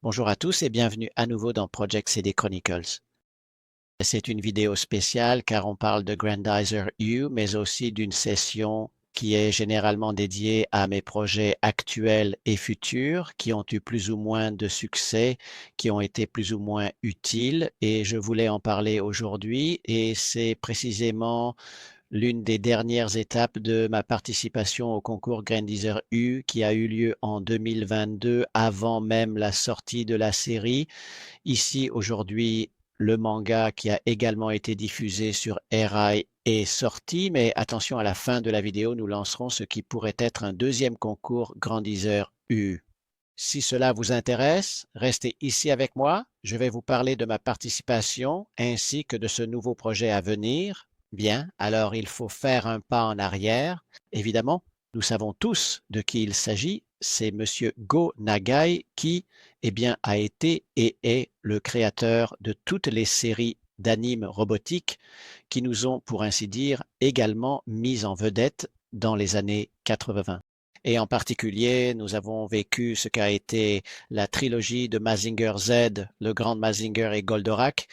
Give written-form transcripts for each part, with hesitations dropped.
Bonjour à tous et bienvenue à nouveau dans Project CD Chronicles. C'est une vidéo spéciale car on parle de Grandizer U, mais aussi d'une session qui est généralement dédiée à mes projets actuels et futurs qui ont eu plus ou moins de succès, qui ont été plus ou moins utiles et je voulais en parler aujourd'hui et c'est précisément l'une des dernières étapes de ma participation au concours Grandizer U qui a eu lieu en 2022 avant même la sortie de la série. Ici, aujourd'hui, le manga qui a également été diffusé sur Rai est sorti, mais attention, à la fin de la vidéo, nous lancerons ce qui pourrait être un deuxième concours Grandizer U. Si cela vous intéresse, restez ici avec moi. Je vais vous parler de ma participation ainsi que de ce nouveau projet à venir. Bien, alors il faut faire un pas en arrière. Évidemment, nous savons tous de qui il s'agit. C'est Monsieur Go Nagai qui, eh bien, a été et est le créateur de toutes les séries d'animes robotiques qui nous ont, pour ainsi dire, également mis en vedette dans les années 80. Et en particulier, nous avons vécu ce qu'a été la trilogie de Mazinger Z, le Grand Mazinger et Goldorak,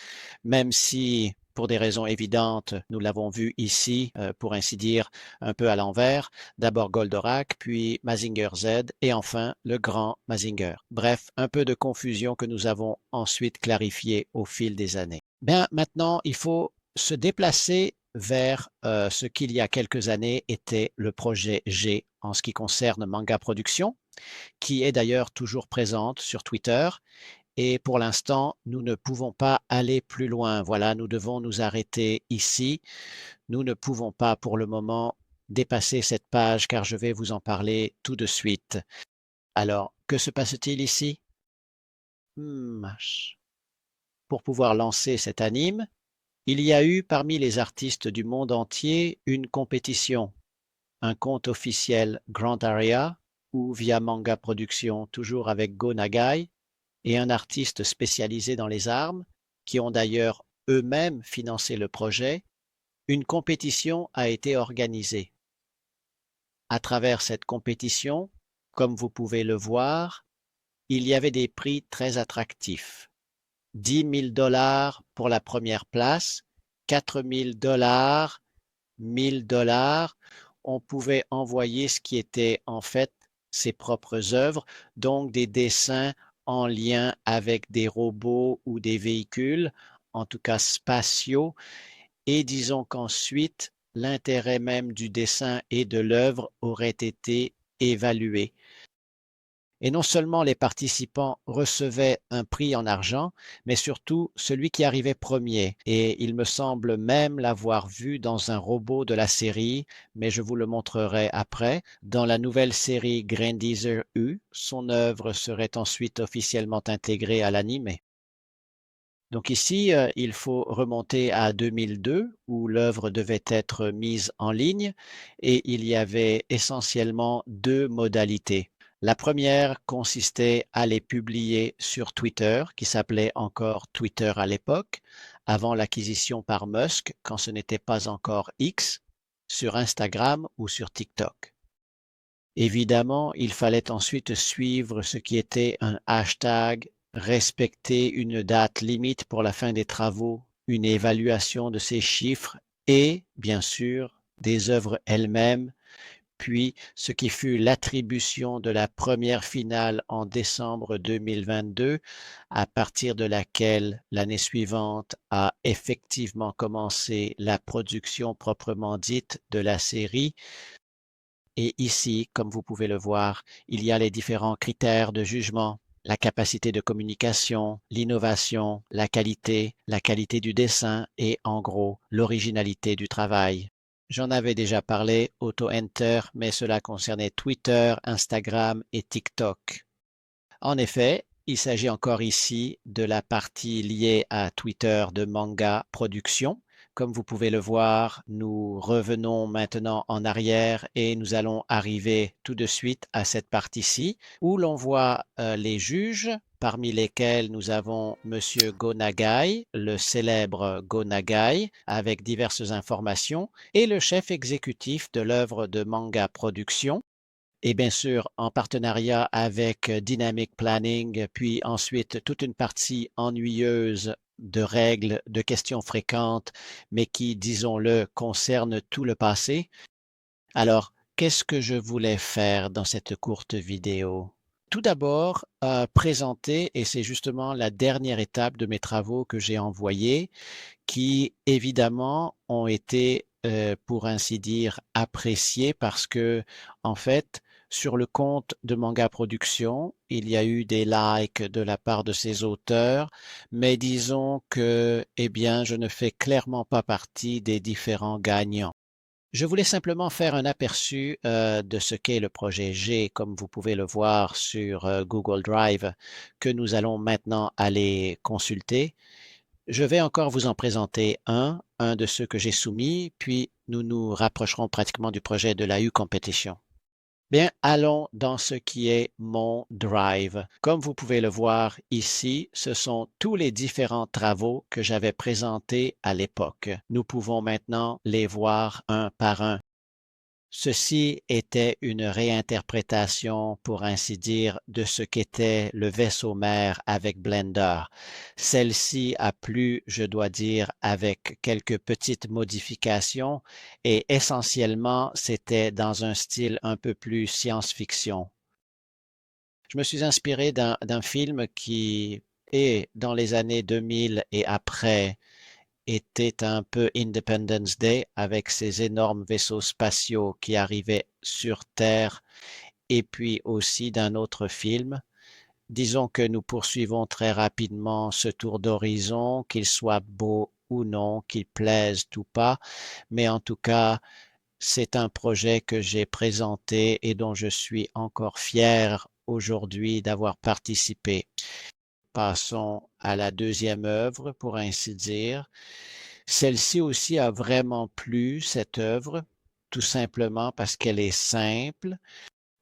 même si, pour des raisons évidentes, nous l'avons vu ici, pour ainsi dire, un peu à l'envers. D'abord Goldorak, puis Mazinger Z, et enfin le Grand Mazinger. Bref, un peu de confusion que nous avons ensuite clarifiée au fil des années. Bien, maintenant, il faut se déplacer vers ce qu'il y a quelques années était le projet G en ce qui concerne Manga Production, qui est d'ailleurs toujours présente sur Twitter. Et pour l'instant, nous ne pouvons pas aller plus loin. Voilà, nous devons nous arrêter ici. Nous ne pouvons pas pour le moment dépasser cette page car je vais vous en parler tout de suite. Alors, que se passe-t-il ici? Pour pouvoir lancer cet anime, il y a eu parmi les artistes du monde entier une compétition, un compte officiel Grand Area ou via Manga Production, toujours avec Go Nagai, et un artiste spécialisé dans les armes, qui ont d'ailleurs eux-mêmes financé le projet. Une compétition a été organisée. À travers cette compétition, comme vous pouvez le voir, il y avait des prix très attractifs. 10 000 $ pour la première place, 4 000 $, 1 000 $. On pouvait envoyer ce qui était en fait ses propres œuvres, donc des dessins en lien avec des robots ou des véhicules, en tout cas spatiaux, et disons qu'ensuite l'intérêt même du dessin et de l'œuvre aurait été évalué. Et non seulement les participants recevaient un prix en argent, mais surtout celui qui arrivait premier. Et il me semble même l'avoir vu dans un robot de la série, mais je vous le montrerai après. Dans la nouvelle série Grandizer U, son œuvre serait ensuite officiellement intégrée à l'anime. Donc ici, il faut remonter à 2002 où l'œuvre devait être mise en ligne et il y avait essentiellement deux modalités. La première consistait à les publier sur Twitter, qui s'appelait encore Twitter à l'époque, avant l'acquisition par Musk, quand ce n'était pas encore X, sur Instagram ou sur TikTok. Évidemment, il fallait ensuite suivre ce qui était un hashtag, respecter une date limite pour la fin des travaux, une évaluation de ces chiffres et, bien sûr, des œuvres elles-mêmes, puis ce qui fut l'attribution de la première finale en décembre 2022, à partir de laquelle l'année suivante a effectivement commencé la production proprement dite de la série. Et ici, comme vous pouvez le voir, il y a les différents critères de jugement, la capacité de communication, l'innovation, la qualité du dessin et en gros l'originalité du travail. J'en avais déjà parlé, Auto-Enter, mais cela concernait Twitter, Instagram et TikTok. En effet, il s'agit encore ici de la partie liée à Twitter de Manga Production. Comme vous pouvez le voir, nous revenons maintenant en arrière et nous allons arriver tout de suite à cette partie-ci où l'on voit les juges, parmi lesquels nous avons Monsieur Go Nagai, le célèbre Go Nagai, avec diverses informations, et le chef exécutif de l'œuvre de Manga Production, et bien sûr en partenariat avec Dynamic Planning, puis ensuite toute une partie ennuyeuse de règles, de questions fréquentes, mais qui, disons-le, concernent tout le passé. Alors, qu'est-ce que je voulais faire dans cette courte vidéo? Tout d'abord, présenter, et c'est justement la dernière étape de mes travaux que j'ai envoyés, qui évidemment ont été, pour ainsi dire, appréciés parce que, en fait, sur le compte de Manga Production, il y a eu des likes de la part de ses auteurs, mais disons que, eh bien, je ne fais clairement pas partie des différents gagnants. Je voulais simplement faire un aperçu de ce qu'est le projet G, comme vous pouvez le voir sur Google Drive, que nous allons maintenant aller consulter. Je vais encore vous en présenter un de ceux que j'ai soumis, puis nous nous rapprocherons pratiquement du projet de la U-Competition. Bien, allons dans ce qui est mon Drive. Comme vous pouvez le voir ici, ce sont tous les différents travaux que j'avais présentés à l'époque. Nous pouvons maintenant les voir un par un. Ceci était une réinterprétation, pour ainsi dire, de ce qu'était le vaisseau mère avec Blender. Celle-ci a plu, je dois dire, avec quelques petites modifications et essentiellement, c'était dans un style un peu plus science-fiction. Je me suis inspiré d'un film qui est dans les années 2000 et après était un peu Independence Day avec ces énormes vaisseaux spatiaux qui arrivaient sur Terre et puis aussi d'un autre film. Disons que nous poursuivons très rapidement ce tour d'horizon, qu'il soit beau ou non, qu'il plaise ou pas, mais en tout cas, c'est un projet que j'ai présenté et dont je suis encore fier aujourd'hui d'avoir participé. Passons à la deuxième œuvre, pour ainsi dire. Celle-ci aussi a vraiment plu, cette œuvre, tout simplement parce qu'elle est simple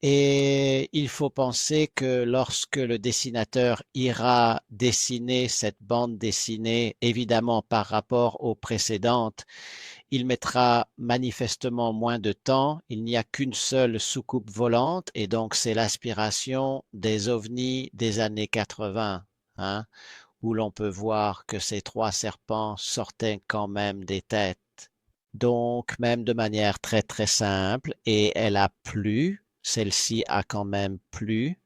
et il faut penser que lorsque le dessinateur ira dessiner cette bande dessinée, évidemment par rapport aux précédentes, il mettra manifestement moins de temps. Il n'y a qu'une seule soucoupe volante et donc c'est l'aspiration des ovnis des années 80, hein, où l'on peut voir que ces trois serpents sortaient quand même des têtes. Donc, même de manière très très simple, et elle a plu, celle-ci a quand même plu.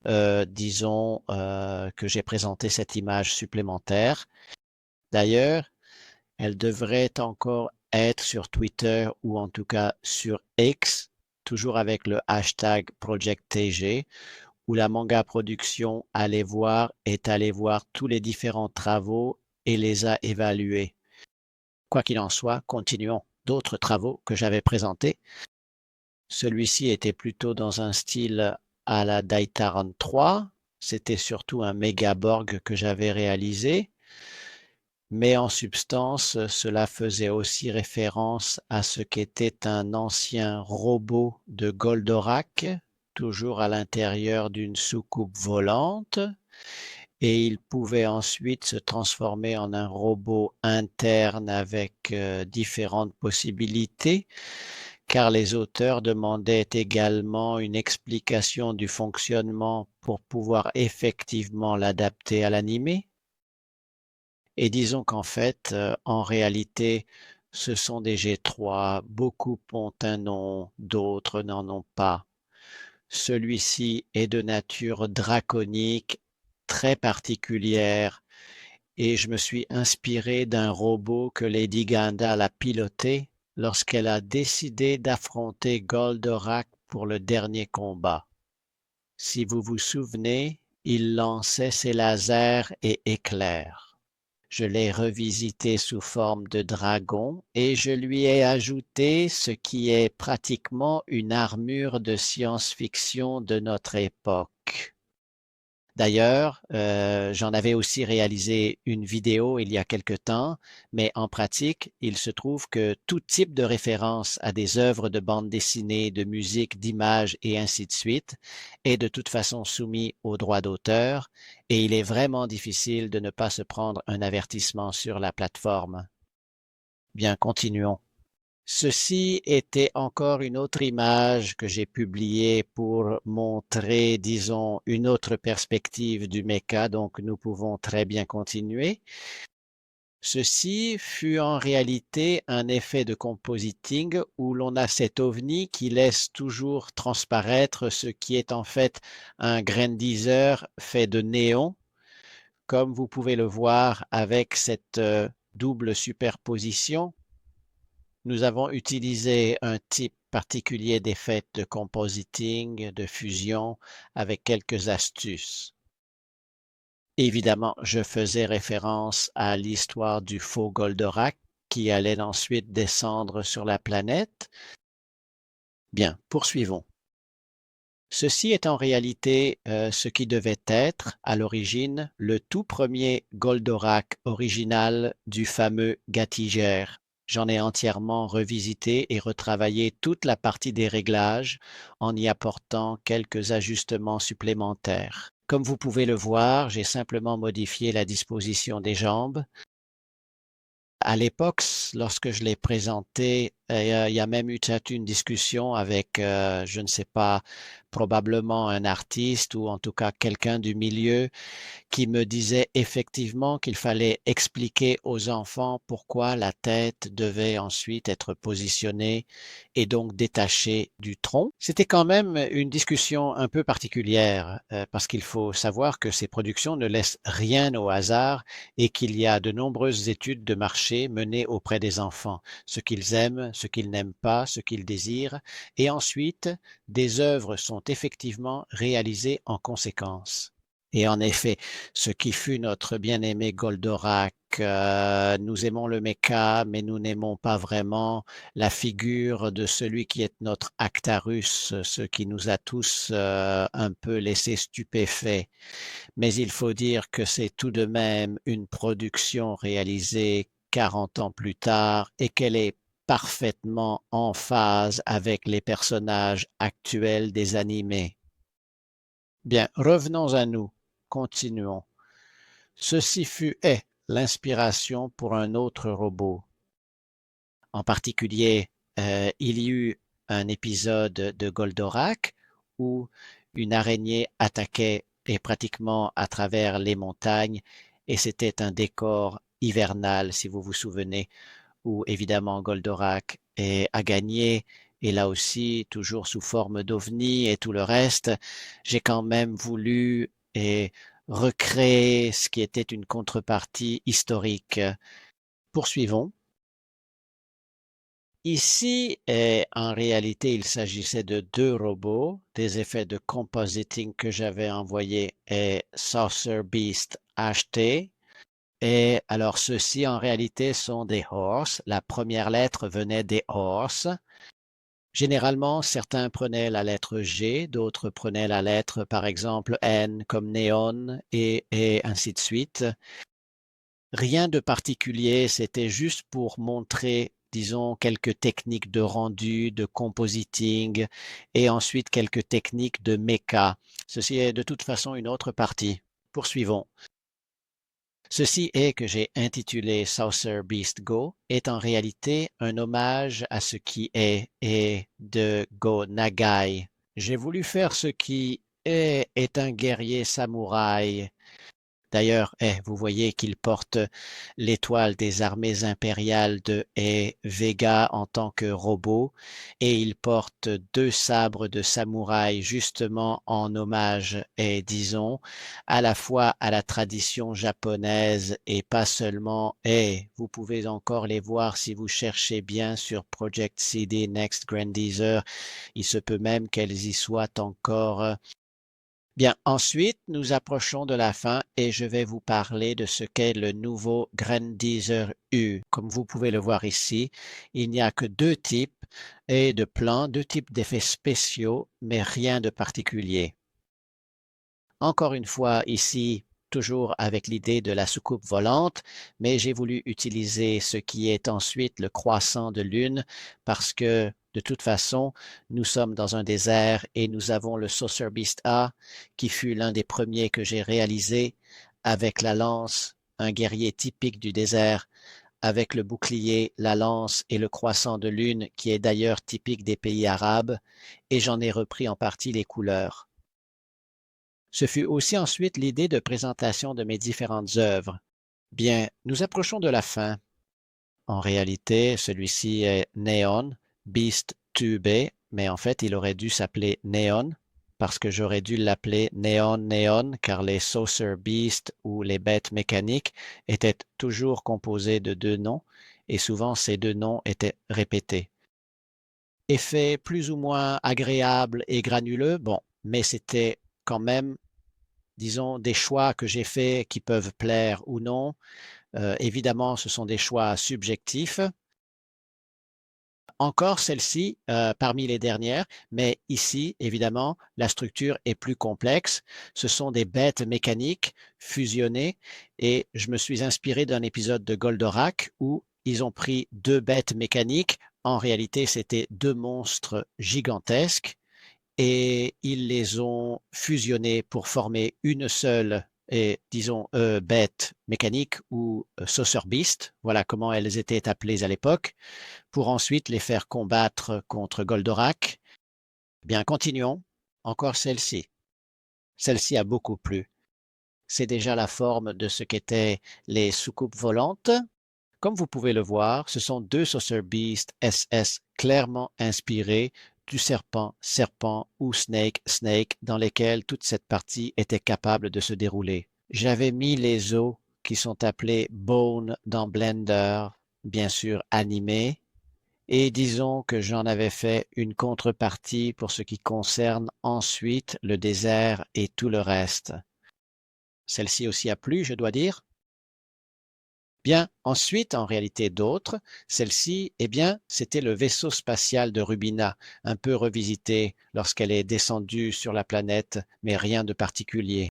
Disons que j'ai présenté cette image supplémentaire. D'ailleurs, elle devrait encore être sur Twitter ou en tout cas sur X, toujours avec le hashtag ProjectTG, où la manga production est allée voir tous les différents travaux et les a évalués. Quoi qu'il en soit, continuons d'autres travaux que j'avais présentés. Celui-ci était plutôt dans un style à la Daitaran 3. C'était surtout un mégaborg que j'avais réalisé, mais en substance, cela faisait aussi référence à ce qu'était un ancien robot de Goldorak, toujours à l'intérieur d'une soucoupe volante, et il pouvait ensuite se transformer en un robot interne avec différentes possibilités, car les auteurs demandaient également une explication du fonctionnement pour pouvoir effectivement l'adapter à l'animé. Et disons qu'en fait, en réalité, ce sont des G3, beaucoup ont un nom, d'autres n'en ont pas. Celui-ci est de nature draconique, très particulière, et je me suis inspiré d'un robot que Lady Gandalf a piloté lorsqu'elle a décidé d'affronter Goldorak pour le dernier combat. Si vous vous souvenez, il lançait ses lasers et éclairs. Je l'ai revisité sous forme de dragon et je lui ai ajouté ce qui est pratiquement une armure de science-fiction de notre époque. D'ailleurs, j'en avais aussi réalisé une vidéo il y a quelque temps, mais en pratique, il se trouve que tout type de référence à des œuvres de bande dessinée, de musique, d'images et ainsi de suite est de toute façon soumis aux droits d'auteur et il est vraiment difficile de ne pas se prendre un avertissement sur la plateforme. Bien, continuons. Ceci était encore une autre image que j'ai publiée pour montrer, disons, une autre perspective du mecha, donc nous pouvons très bien continuer. Ceci fut en réalité un effet de compositing où l'on a cet ovni qui laisse toujours transparaître ce qui est en fait un grandizer fait de néon, comme vous pouvez le voir avec cette double superposition. Nous avons utilisé un type particulier d'effet de compositing, de fusion, avec quelques astuces. Évidemment, je faisais référence à l'histoire du faux Goldorak qui allait ensuite descendre sur la planète. Bien, poursuivons. Ceci est en réalité ce qui devait être, à l'origine, le tout premier Goldorak original du fameux Gattiger. J'en ai entièrement revisité et retravaillé toute la partie des réglages en y apportant quelques ajustements supplémentaires. Comme vous pouvez le voir, j'ai simplement modifié la disposition des jambes. À l'époque, lorsque je l'ai présenté, il y a même eu une discussion avec, je ne sais pas, probablement un artiste ou en tout cas quelqu'un du milieu qui me disait effectivement qu'il fallait expliquer aux enfants pourquoi la tête devait ensuite être positionnée et donc détachée du tronc. C'était quand même une discussion un peu particulière parce qu'il faut savoir que ces productions ne laissent rien au hasard et qu'il y a de nombreuses études de marché menées auprès des enfants, ce qu'ils aiment, ce qu'ils n'aiment pas, ce qu'ils désirent, et ensuite des œuvres sont effectivement réalisées en conséquence. Et en effet, ce qui fut notre bien-aimé Goldorak, nous aimons le mecha, mais nous n'aimons pas vraiment la figure de celui qui est notre Actarus, ce qui nous a tous un peu laissés stupéfaits. Mais il faut dire que c'est tout de même une production réalisée 40 ans plus tard et qu'elle est parfaitement en phase avec les personnages actuels des animés. Bien, revenons à nous, continuons. Ceci fut est l'inspiration pour un autre robot. En particulier, il y eut un épisode de Goldorak où une araignée attaquait et pratiquement à travers les montagnes et c'était un décor hivernal, si vous vous souvenez, où évidemment Goldorak a gagné et là aussi toujours sous forme d'ovni et tout le reste. J'ai quand même voulu recréer ce qui était une contrepartie historique. Poursuivons. Ici, en réalité, il s'agissait de deux robots, des effets de compositing que j'avais envoyés et Saucer Beast HT. Et alors, ceux-ci, en réalité, sont des horse. La première lettre venait des horse. Généralement, certains prenaient la lettre G, d'autres prenaient la lettre, par exemple, N comme néon et ainsi de suite. Rien de particulier, c'était juste pour montrer, disons, quelques techniques de rendu, de compositing et ensuite quelques techniques de mecha. Ceci est de toute façon une autre partie. Poursuivons. Ceci est que j'ai intitulé Saucer Beast Go est en réalité un hommage à ce qui est de Go Nagai. J'ai voulu faire ce qui est un guerrier samouraï. D'ailleurs, vous voyez qu'il porte l'étoile des armées impériales de Vega en tant que robot et il porte deux sabres de samouraï justement en hommage, disons, à la fois à la tradition japonaise et pas seulement, vous pouvez encore les voir si vous cherchez bien sur Project CD Next Grandizer, il se peut même qu'elles y soient encore. Bien, ensuite, nous approchons de la fin et je vais vous parler de ce qu'est le nouveau Grandizer U. Comme vous pouvez le voir ici, il n'y a que deux types et de plans, deux types d'effets spéciaux, mais rien de particulier. Encore une fois, ici, toujours avec l'idée de la soucoupe volante, mais j'ai voulu utiliser ce qui est ensuite le croissant de lune parce que de toute façon, nous sommes dans un désert et nous avons le Saucer Beast A qui fut l'un des premiers que j'ai réalisé avec la lance, un guerrier typique du désert avec le bouclier, la lance et le croissant de lune qui est d'ailleurs typique des pays arabes, et j'en ai repris en partie les couleurs. Ce fut aussi ensuite l'idée de présentation de mes différentes œuvres. Bien, nous approchons de la fin. En réalité, celui-ci est Neon, Beast Tube, mais en fait, il aurait dû s'appeler Neon, parce que j'aurais dû l'appeler Neon Neon, car les Saucer Beast ou les bêtes mécaniques étaient toujours composés de deux noms, et souvent ces deux noms étaient répétés. Effet plus ou moins agréable et granuleux, bon, mais c'était quand même, disons, des choix que j'ai faits qui peuvent plaire ou non. Évidemment, ce sont des choix subjectifs. Encore celle-ci parmi les dernières, mais ici, évidemment, la structure est plus complexe. Ce sont des bêtes mécaniques fusionnées et je me suis inspiré d'un épisode de Goldorak où ils ont pris deux bêtes mécaniques. En réalité, c'était deux monstres gigantesques et ils les ont fusionnés pour former une seule et disons bête mécanique ou Saucer Beast, voilà comment elles étaient appelées à l'époque, pour ensuite les faire combattre contre Goldorak. Bien, continuons. Encore celle-ci. Celle-ci a beaucoup plu. C'est déjà la forme de ce qu'étaient les soucoupes volantes. Comme vous pouvez le voir, ce sont deux Saucer Beast SS clairement inspirés du serpent serpent ou snake snake dans lesquels toute cette partie était capable de se dérouler. J'avais mis les os qui sont appelés Bone dans Blender, bien sûr animés, et disons que j'en avais fait une contrepartie pour ce qui concerne ensuite le désert et tout le reste. Celle-ci aussi a plu, je dois dire. Bien, ensuite, en réalité d'autres, celle-ci, eh bien, c'était le vaisseau spatial de Rubina, un peu revisité lorsqu'elle est descendue sur la planète, mais rien de particulier.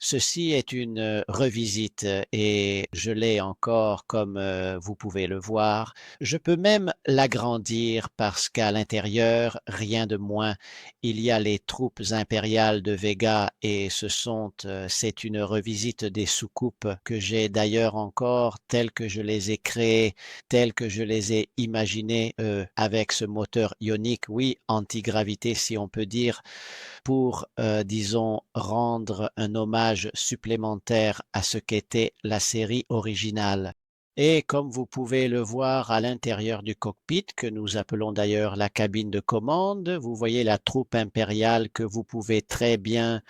Ceci est une revisite et je l'ai encore comme vous pouvez le voir. Je peux même l'agrandir parce qu'à l'intérieur, rien de moins, il y a les troupes impériales de Vega et c'est une revisite des soucoupes que j'ai d'ailleurs encore telles que je les ai créées, telles que je les ai imaginées avec ce moteur ionique, oui, antigravité si on peut dire, pour, disons, rendre un hommage supplémentaire à ce qu'était la série originale. Et comme vous pouvez le voir à l'intérieur du cockpit, que nous appelons d'ailleurs la cabine de commande, vous voyez la troupe impériale que vous pouvez très bien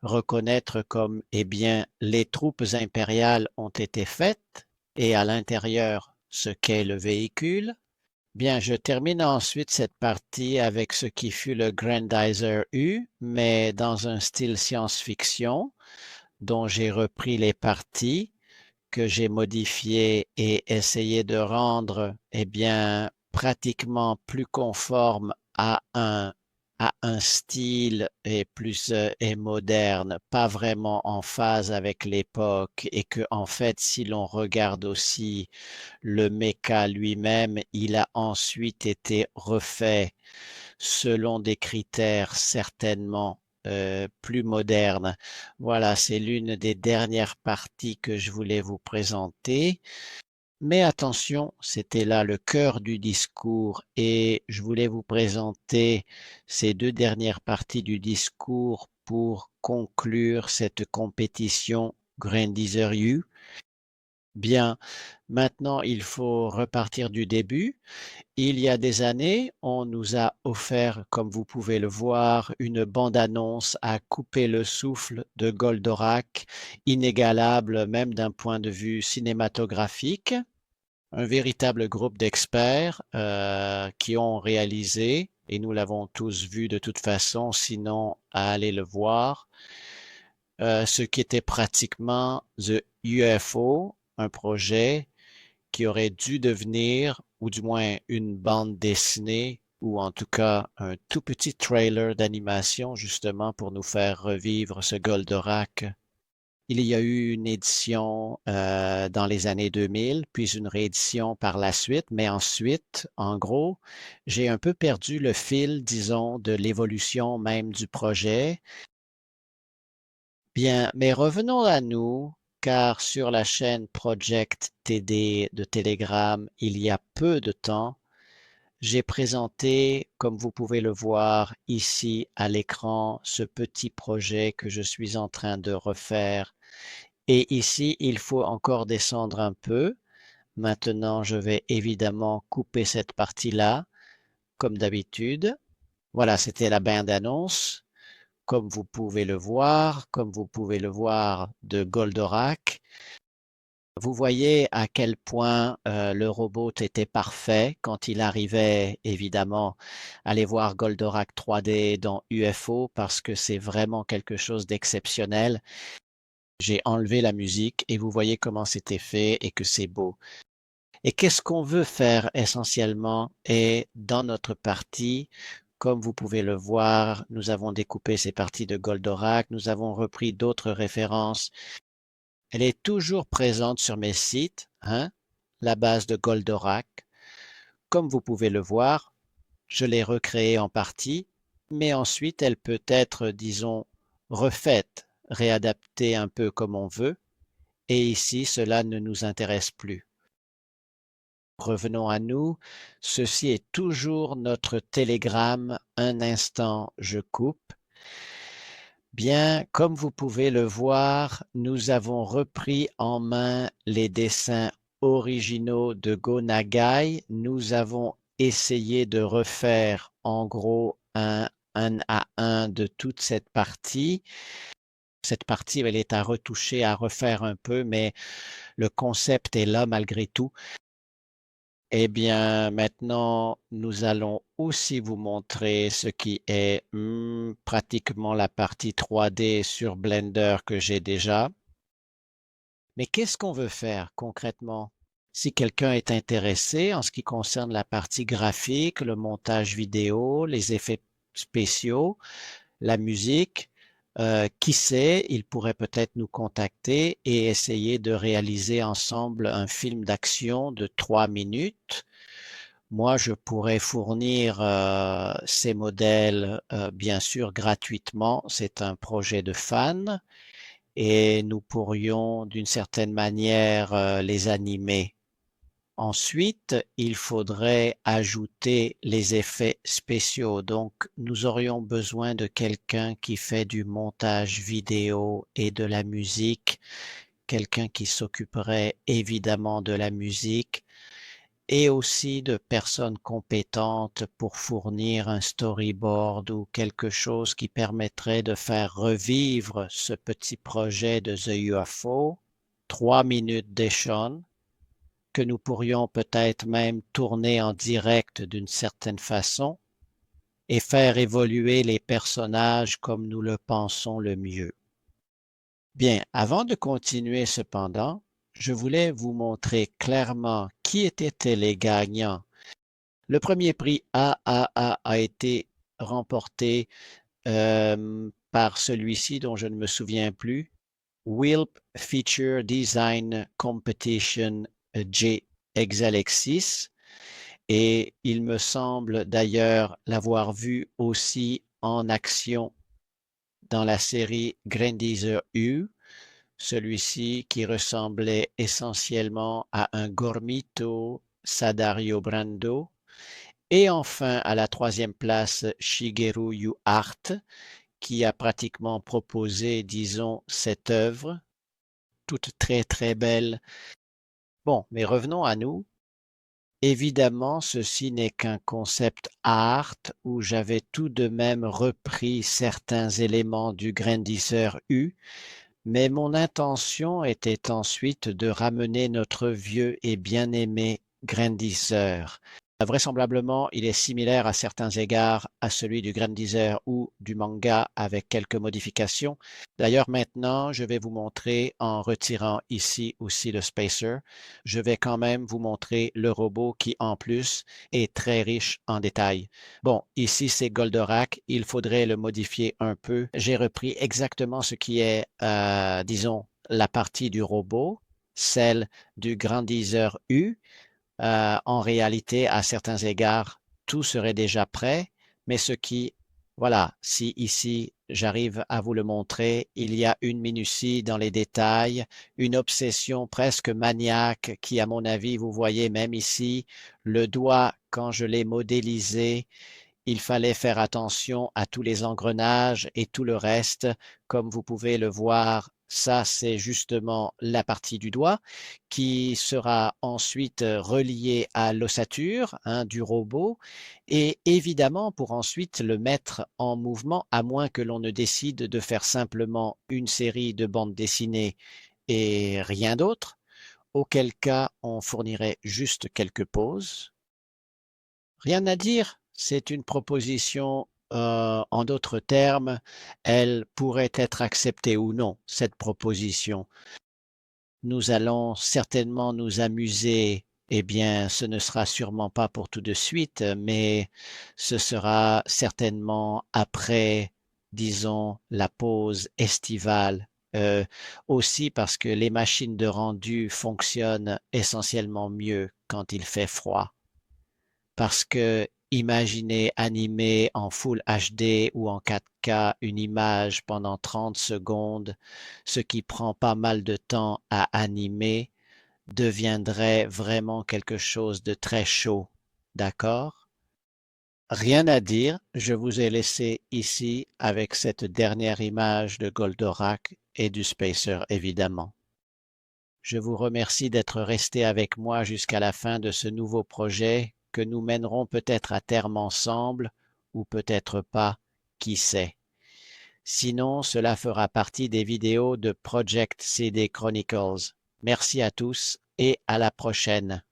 reconnaître comme, eh bien, les troupes impériales ont été faites, et à l'intérieur, ce qu'est le véhicule. Bien, je termine ensuite cette partie avec ce qui fut le Grandizer U, mais dans un style science-fiction, dont j'ai repris les parties que j'ai modifiées et essayé de rendre, eh bien, pratiquement plus conformes à un style et plus et moderne, pas vraiment en phase avec l'époque, et que, en fait, si l'on regarde aussi le méca lui-même, il a ensuite été refait selon des critères certainement plus modernes. Voilà, c'est l'une des dernières parties que je voulais vous présenter. Mais attention, c'était là le cœur du discours et je voulais vous présenter ces deux dernières parties du discours pour conclure cette compétition Grandizer U. Bien, maintenant il faut repartir du début. Il y a des années, on nous a offert, comme vous pouvez le voir, une bande-annonce à couper le souffle de Goldorak, inégalable même d'un point de vue cinématographique. Un véritable groupe d'experts qui ont réalisé, et nous l'avons tous vu de toute façon, sinon à aller le voir, ce qui était pratiquement The UFO, un projet qui aurait dû devenir, ou du moins une bande dessinée, ou en tout cas un tout petit trailer d'animation justement pour nous faire revivre ce Goldorak. Il y a eu une édition dans les années 2000, puis une réédition par la suite, mais ensuite, en gros, j'ai un peu perdu le fil, disons, de l'évolution même du projet. Bien, mais revenons à nous. car sur la chaîne Project TD de Telegram, il y a peu de temps, j'ai présenté, comme vous pouvez le voir ici à l'écran, ce petit projet que je suis en train de refaire. Et ici, il faut encore descendre un peu. Maintenant, je vais évidemment couper cette partie-là, comme d'habitude. Voilà, c'était la bande-annonce. Comme vous pouvez le voir de Goldorak. Vous voyez à quel point le robot était parfait quand il arrivait, évidemment, aller voir Goldorak 3D dans UFO parce que c'est vraiment quelque chose d'exceptionnel. J'ai enlevé la musique et vous voyez comment c'était fait et que c'est beau. Et qu'est-ce qu'on veut faire essentiellement? Et dans notre partie, comme vous pouvez le voir, nous avons découpé ces parties de Goldorak, nous avons repris d'autres références. Elle est toujours présente sur mes sites, hein, la base de Goldorak. Comme vous pouvez le voir, je l'ai recréée en partie, mais ensuite elle peut être, disons, refaite, réadaptée un peu comme on veut. Et ici, cela ne nous intéresse plus. Revenons à nous. Ceci est toujours notre télégramme. Un instant, je coupe. Bien, comme vous pouvez le voir, nous avons repris en main les dessins originaux de Go Nagai. Nous avons essayé de refaire en gros un à un de toute cette partie. Cette partie, elle est à retoucher, à refaire un peu, mais le concept est là malgré tout. Eh bien, maintenant, nous allons aussi vous montrer ce qui est pratiquement la partie 3D sur Blender que j'ai déjà. Mais qu'est-ce qu'on veut faire concrètement? Si quelqu'un est intéressé en ce qui concerne la partie graphique, le montage vidéo, les effets spéciaux, la musique, qui sait, il pourrait peut-être nous contacter et essayer de réaliser ensemble un film d'action de 3 minutes. Moi, je pourrais fournir ces modèles, bien sûr, gratuitement. C'est un projet de fan et nous pourrions, d'une certaine manière, les animer. Ensuite, il faudrait ajouter les effets spéciaux. Donc, nous aurions besoin de quelqu'un qui fait du montage vidéo et de la musique, quelqu'un qui s'occuperait évidemment de la musique et aussi de personnes compétentes pour fournir un storyboard ou quelque chose qui permettrait de faire revivre ce petit projet de The UFO. 3 minutes d'Eshon que nous pourrions peut-être même tourner en direct d'une certaine façon et faire évoluer les personnages comme nous le pensons le mieux. Bien, avant de continuer cependant, je voulais vous montrer clairement qui étaient les gagnants. Le premier prix AAA a été remporté par celui-ci dont je ne me souviens plus, WILP Feature Design Competition J Exalexis, et il me semble d'ailleurs l'avoir vu aussi en action dans la série Grandizer U, celui-ci qui ressemblait essentiellement à un Gormito Sadario Brando. Et enfin, à la troisième place, Shigeru Yu-Art, qui a pratiquement proposé, disons, cette œuvre, toute très très belle. Bon, mais revenons à nous. Évidemment, ceci n'est qu'un concept art où j'avais tout de même repris certains éléments du Grandisseur U, mais mon intention était ensuite de ramener notre vieux et bien-aimé Grandisseur. Vraisemblablement, il est similaire à certains égards à celui du Grandizer ou du manga avec quelques modifications. D'ailleurs, maintenant, je vais vous montrer, en retirant ici aussi le spacer, je vais quand même vous montrer le robot qui, en plus, est très riche en détails. Bon, ici, c'est Goldorak. Il faudrait le modifier un peu. J'ai repris exactement ce qui est, disons, la partie du robot, celle du Grandizer U. En réalité, à certains égards, tout serait déjà prêt, mais voilà, si ici j'arrive à vous le montrer, il y a une minutie dans les détails, une obsession presque maniaque qui, à mon avis, vous voyez même ici, le doigt, quand je l'ai modélisé, il fallait faire attention à tous les engrenages et tout le reste. Comme vous pouvez le voir, ça, c'est justement la partie du doigt qui sera ensuite reliée à l'ossature du robot et évidemment pour ensuite le mettre en mouvement, à moins que l'on ne décide de faire simplement une série de bandes dessinées et rien d'autre, auquel cas on fournirait juste quelques poses. Rien à dire, c'est une proposition, en d'autres termes, elle pourrait être acceptée ou non, cette proposition. Nous allons certainement nous amuser, eh bien, ce ne sera sûrement pas pour tout de suite, mais ce sera certainement après, disons, la pause estivale. Aussi parce que les machines de rendu fonctionnent essentiellement mieux quand il fait froid. Parce que imaginer animer en Full HD ou en 4K une image pendant 30 secondes, ce qui prend pas mal de temps à animer, deviendrait vraiment quelque chose de très chaud. D'accord? Rien à dire, je vous ai laissé ici avec cette dernière image de Goldorak et du Spacer évidemment. Je vous remercie d'être resté avec moi jusqu'à la fin de ce nouveau projet que nous mènerons peut-être à terme ensemble ou peut-être pas, qui sait. Sinon, cela fera partie des vidéos de Project CD Chronicles. Merci à tous et à la prochaine.